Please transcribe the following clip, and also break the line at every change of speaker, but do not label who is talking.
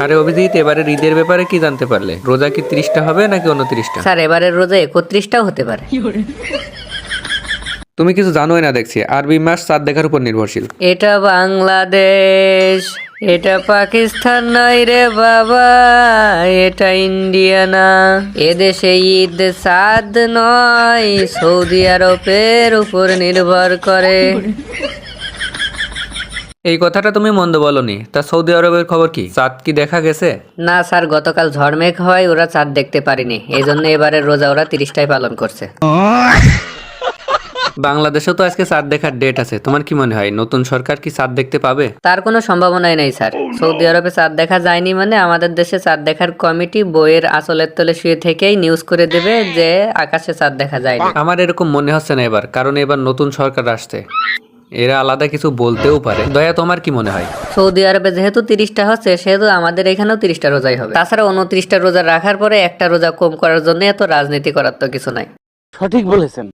আরে অভিজিৎ, এবারের ঈদের ব্যাপারে কি জানতে পারলে? রোজা কি 30টা হবে নাকি 29টা?
স্যার এবারের রোজা 31টাও হতে পারে।
তুমি কিছু জানোই না দেখছি। আরবি মাস চাঁদ দেখার উপর নির্ভরশীল।
এটা বাংলাদেশ, এটা পাকিস্তান নয় রে বাবা, এটা ইন্ডিয়া না। এদেশে ঈদ চাঁদ নয়, সৌদি আরবের উপর নির্ভর করে।
এই কথাটা তুমি মন্দ বলনি। তা সৌদি আরবের খবর কি? চাঁদ কি দেখা গেছে?
না স্যার, গতকাল ঝড়মেঘ হয়, ওরা চাঁদ দেখতে পারেনি, এই জন্য এবারের রোজা ওরা 30টাই পালন করছে।
বাংলাদেশেও তো আজকে চাঁদ দেখার ডেট আছে। তোমার কি মনে হয় নতুন সরকার কি চাঁদ দেখতে পাবে?
তার কোনো সম্ভাবনাই নেই স্যার। সৌদি আরবে চাঁদ দেখা যায়নি মানে আমাদের দেশে চাঁদ দেখার কমিটি বইয়ের আঁচলের তলে শুয়ে থেকেই নিউজ করে দেবে যে আকাশে চাঁদ দেখা যায়নি।
আমার এরকম মনে হচ্ছে না এবার, কারণ এবার নতুন সরকার আসছে, এরা আলাদা কিছু বলতেও পারে। দয়া, তোমার কি মনে হয়?
সৌদি আরবে যেহেতু 30টা হচ্ছে, সেহেতু আমাদের এখানেও 30টা রোজাই হবে। তাছাড়া 29টা রোজা রাখার পরে একটা রোজা কম করার জন্য এত রাজনীতি করার তো কিছু নাই।
সঠিক বলেছেন।